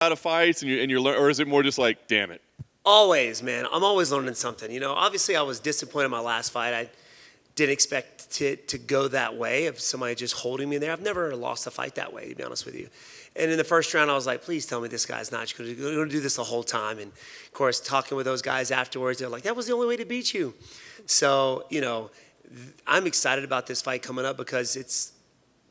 out of fights and you're or is it more just like, damn it? Always, man. I'm always learning something. Obviously I was disappointed in my last fight. I didn't expect to go that way of somebody just holding me there. I've never lost a fight that way, to be honest with you. And in the first round, I was like, please tell me this guy's not going to do this the whole time. And, of course, talking with those guys afterwards, they're like, that was the only way to beat you. So, I'm excited about this fight coming up because it's,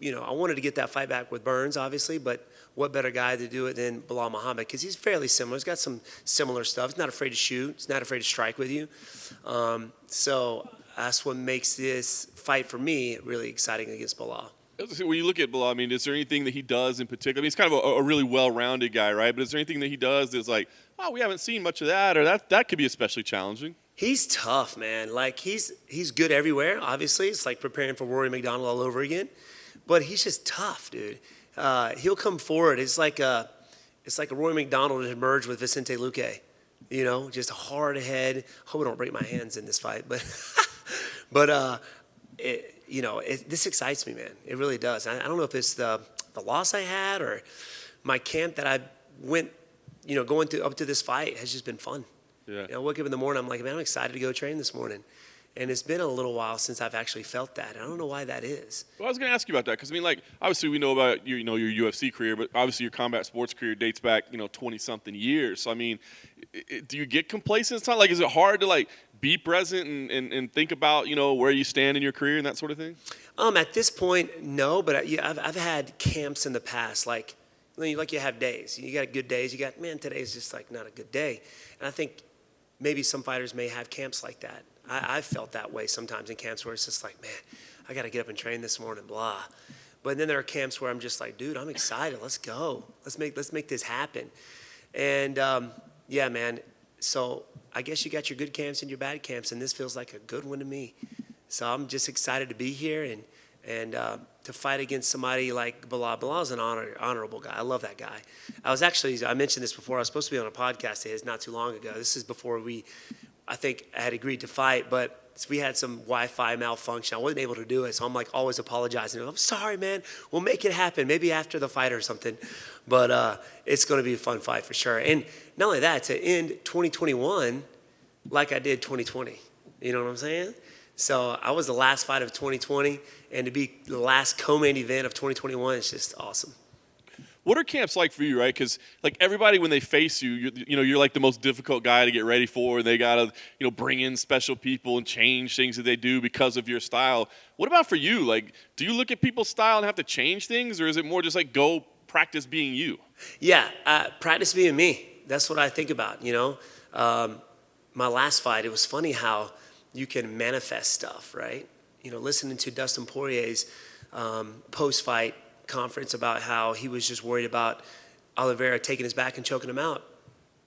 I wanted to get that fight back with Burns, obviously, but what better guy to do it than Bilal Muhammad, because he's fairly similar. He's got some similar stuff. He's not afraid to shoot. He's not afraid to strike with you. So that's what makes this fight for me really exciting against Bilal. When you look at Bilal, I mean, is there anything that he does in particular? I mean, he's kind of a really well-rounded guy, right? But is there anything that he does that's like, oh, we haven't seen much of that, or that could be especially challenging? He's tough, man. Like, he's good everywhere, obviously. It's like preparing for Rory McDonald all over again. But he's just tough, dude. He'll come forward. It's like a Rory McDonald had merged with Vicente Luque. Just a hard head. Hope I don't break my hands in this fight, but this excites me, man. It really does. I don't know if it's the loss I had or my camp that I went, going up to this fight has just been fun. Yeah. I woke up in the morning, I'm like, man, I'm excited to go train this morning. And it's been a little while since I've actually felt that. I don't know why that is. Well, I was going to ask you about that because, I mean, like, obviously we know about your UFC career, but obviously your combat sports career dates back, 20-something years. So, I mean, do you get complacent? It's not like, is it hard to, like, be present and think about, where you stand in your career and that sort of thing? At this point, no, but I've had camps in the past, like you have days. You got good days. You got, man, today's just, like, not a good day. And I think maybe some fighters may have camps like that. I've felt that way sometimes in camps where it's just like, man, I got to get up and train this morning, blah. But then there are camps where I'm just like, dude, I'm excited. Let's go. Let's make this happen. And, yeah, man, so I guess you got your good camps and your bad camps, and this feels like a good one to me. So I'm just excited to be here and to fight against somebody like Bilal. Bilal's an honorable guy. I love that guy. I mentioned this before. I was supposed to be on a podcast of his not too long ago. This is before I think I had agreed to fight, but we had some Wi-Fi malfunction. I wasn't able to do it, so I'm like always apologizing. I'm sorry, man. We'll make it happen. Maybe after the fight or something. But it's going to be a fun fight for sure. And not only that, to end 2021 like I did 2020. You know what I'm saying? So I was the last fight of 2020, and to be the last co-main event of 2021 is just awesome. What are camps like for you, right? Because like everybody, when they face you, you're like the most difficult guy to get ready for. They gotta, bring in special people and change things that they do because of your style. What about for you? Like, do you look at people's style and have to change things, or is it more just like go practice being you? Yeah, practice being me. That's what I think about. My last fight, it was funny how you can manifest stuff, right? Listening to Dustin Poirier's post-fight conference about how he was just worried about Oliveira taking his back and choking him out.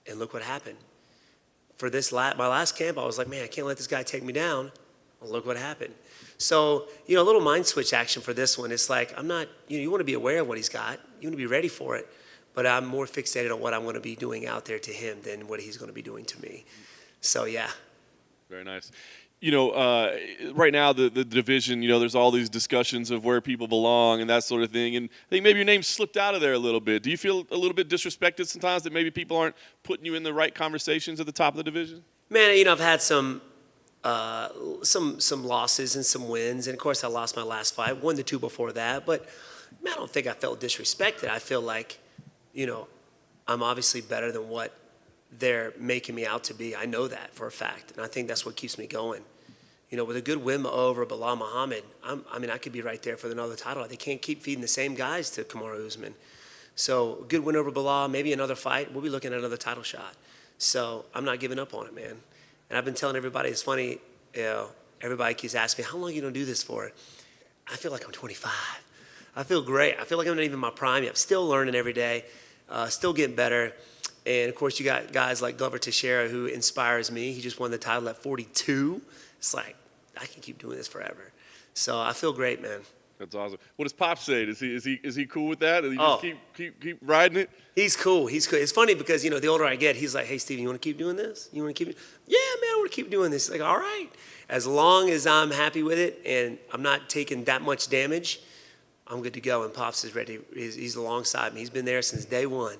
And look what happened. For my last camp, I was like, man, I can't let this guy take me down. Well, look what happened. So, a little mind switch action for this one. It's like, I'm not, you want to be aware of what he's got. You want to be ready for it. But I'm more fixated on what I'm going to be doing out there to him than what he's going to be doing to me. So, yeah. Very nice. Right now the division, there's all these discussions of where people belong and that sort of thing. And I think maybe your name slipped out of there a little bit. Do you feel a little bit disrespected sometimes that maybe people aren't putting you in the right conversations at the top of the division? Man, I've had some losses and some wins. And, of course, I lost my last fight, 1-2 before that. But, man, I don't think I felt disrespected. I feel like, I'm obviously better than what they're making me out to be. I know that for a fact, and I think that's what keeps me going. With a good win over Bilal Muhammad, I could be right there for another title. They can't keep feeding the same guys to Kamaru Usman. So, good win over Bilal, maybe another fight. We'll be looking at another title shot. So, I'm not giving up on it, man. And I've been telling everybody, it's funny, everybody keeps asking me, how long are you going to do this for? I feel like I'm 25. I feel great. I feel like I'm not even in my prime yet. I'm still learning every day, still getting better. And, of course, you got guys like Glover Teixeira who inspires me. He just won the title at 42. It's like, I can keep doing this forever. So I feel great, man. That's awesome. What does Pop say? Is he cool with that? Does he just keep riding it? He's cool. It's funny because, the older I get, he's like, hey, Steven, you want to keep doing this? You want to keep it? Yeah, man, I want to keep doing this. Like, all right. As long as I'm happy with it and I'm not taking that much damage, I'm good to go. And Pops is ready. He's alongside me. He's been there since day one.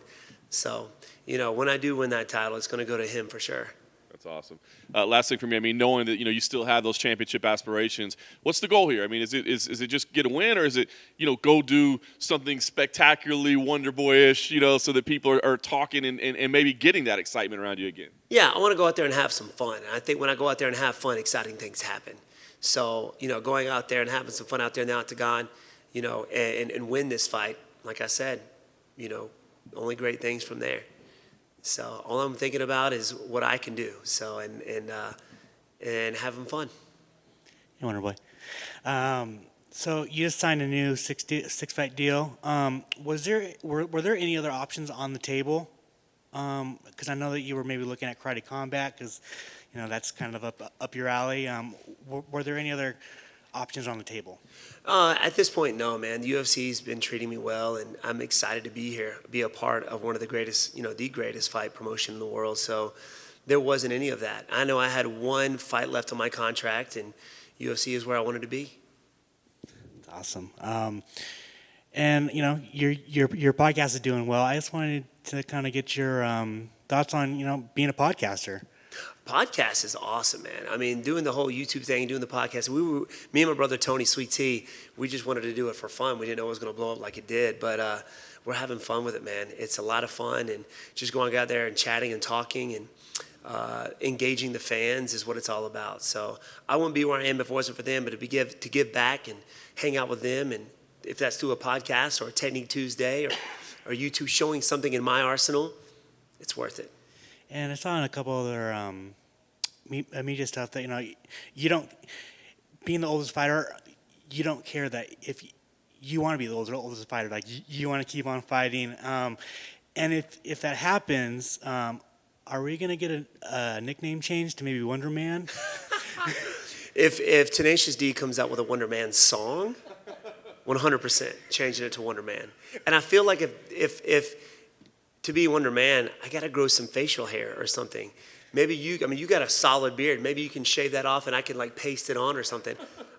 So, when I do win that title, it's going to go to him for sure. That's awesome. Last thing for me, I mean, knowing that you still have those championship aspirations, what's the goal here? I mean, is it just get a win, or is it go do something spectacularly Wonder Boyish, so that people are talking and maybe getting that excitement around you again? Yeah, I want to go out there and have some fun. And I think when I go out there and have fun, exciting things happen. So, going out there and having some fun out there in the octagon, and win this fight, like I said, only great things from there. So all I'm thinking about is what I can do. So and having fun. Hey, Wonder Boy. So you just signed a new six fight deal. Were there any other options on the table? Because I know that you were maybe looking at karate combat, because that's kind of up your alley. Were there any other options on the table? At this point, no, man. The UFC's been treating me well, and I'm excited to be here, be a part of one of the greatest, the greatest fight promotion in the world. So there wasn't any of that. I know I had one fight left on my contract, and UFC is where I wanted to be. That's awesome. And your podcast is doing well. I just wanted to kind of get your thoughts on being a podcaster. Podcast is awesome, man. I mean, doing the whole YouTube thing, doing the podcast. Me and my brother Tony, Sweet T, we just wanted to do it for fun. We didn't know it was going to blow up like it did, but we're having fun with it, man. It's a lot of fun, and just going out there and chatting and talking and engaging the fans is what it's all about. So I wouldn't be where I am if it wasn't for them, but to give back and hang out with them, and if that's through a podcast or a Technique Tuesday or YouTube showing something in my arsenal, it's worth it. And I saw in a couple other media stuff that you don't, being the oldest fighter, you don't care that if you want to be the oldest fighter, like you want to keep on fighting. And if that happens, are we gonna get a nickname change to maybe Wonderman? If Tenacious D comes out with a Wonderman song, 100% changing it to Wonderman. And I feel like if to be Wonderman, I got to grow some facial hair or something. Maybe you got a solid beard. Maybe you can shave that off and I can like paste it on or something.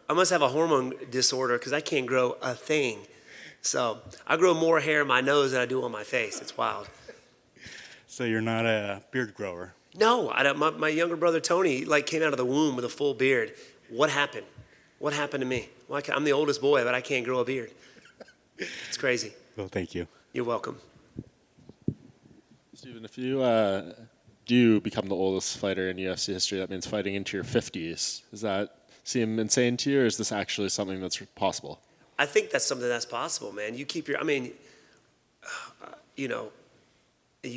I must have a hormone disorder because I can't grow a thing. So I grow more hair in my nose than I do on my face. It's wild. So you're not a beard grower? No, my younger brother Tony came out of the womb with a full beard. What happened? What happened to me? Well, I'm the oldest boy, but I can't grow a beard. It's crazy. Well, thank you. You're welcome. Steven, if you do become the oldest fighter in UFC history, that means fighting into your 50s. Does that seem insane to you, or is this actually something that's possible? I think that's something that's possible, man. You keep you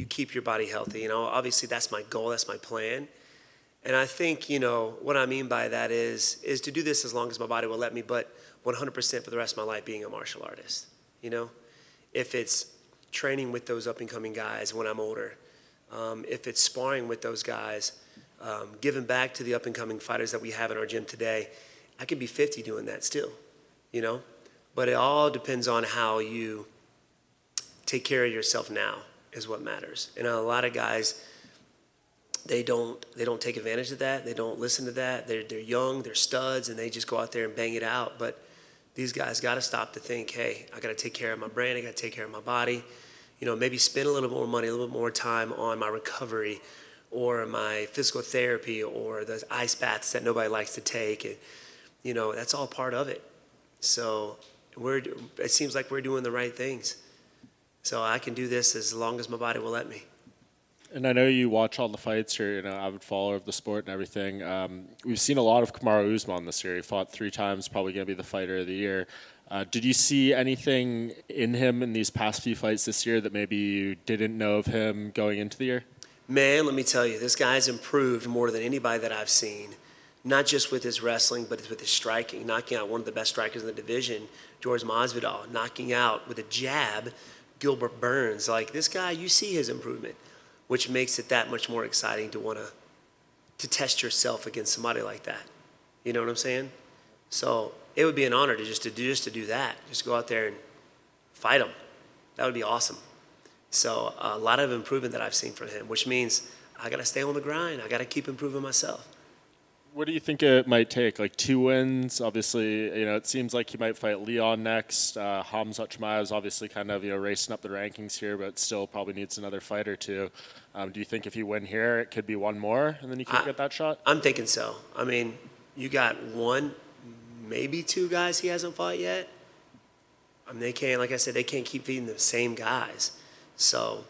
keep your body healthy. Obviously that's my goal, that's my plan. And I think, what I mean by that is to do this as long as my body will let me, but 100% for the rest of my life being a martial artist. If it's training with those up-and-coming guys when I'm older, if it's sparring with those guys, giving back to the up-and-coming fighters that we have in our gym today, I could be 50 doing that still, But it all depends on how you take care of yourself now is what matters. And a lot of guys, they don't take advantage of that. They don't listen to that. They're young, they're studs, and they just go out there and bang it out. But these guys got to stop to think, hey, I got to take care of my brain. I got to take care of my body. Maybe spend a little bit more money, a little bit more time on my recovery or my physical therapy or the ice baths that nobody likes to take. And, that's all part of it. So it seems like we're doing the right things. So I can do this as long as my body will let me. And I know you watch all the fights. You're an avid follower of the sport and everything. We've seen a lot of Kamaru Usman this year. He fought 3 times, probably going to be the fighter of the year. Did you see anything in him in these past few fights this year that maybe you didn't know of him going into the year? Man, let me tell you, this guy's improved more than anybody that I've seen. Not just with his wrestling, but with his striking. Knocking out one of the best strikers in the division, George Masvidal. Knocking out with a jab Gilbert Burns. This guy, you see his improvement, which makes it that much more exciting to want to test yourself against somebody like that. You know what I'm saying? So it would be an honor to just do that. Just go out there and fight him. That would be awesome. So a lot of improvement that I've seen from him, which means I got to stay on the grind. I got to keep improving myself. What do you think it might take? Like 2 wins, obviously. It seems like he might fight Leon next. Hamzat Chimaev is obviously kind of racing up the rankings here, but still probably needs another fight or two. Do you think if you win here, it could be one more, and then you could get that shot? I'm thinking so. I mean, you got one, maybe 2 guys he hasn't fought yet. I mean, they can't, like I said, they can't keep feeding the same guys. So,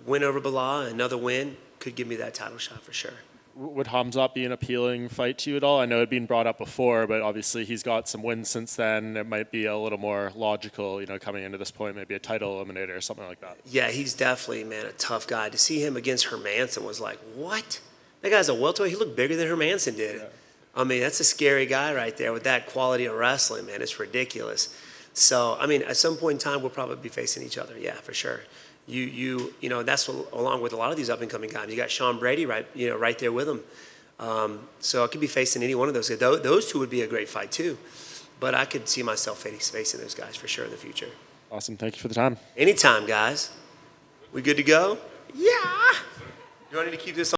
win over Bilal, another win could give me that title shot for sure. Would Hamzat be an appealing fight to you at all? I know it had been brought up before, but obviously he's got some wins since then. It might be a little more logical, coming into this point, maybe a title eliminator or something like that. Yeah, he's definitely, man, a tough guy. To see him against Hermanson was like, what? That guy's a welterweight. He looked bigger than Hermanson did. Yeah. I mean, that's a scary guy right there with that quality of wrestling, man. It's ridiculous. So, I mean, at some point in time, we'll probably be facing each other. Yeah, for sure. That's along with a lot of these up-and-coming guys. You got Sean Brady right there with him. So I could be facing any one of those guys. Those 2 would be a great fight too. But I could see myself facing those guys for sure in the future. Awesome. Thank you for the time. Anytime, guys. We good to go? Yeah. You want me to keep this on?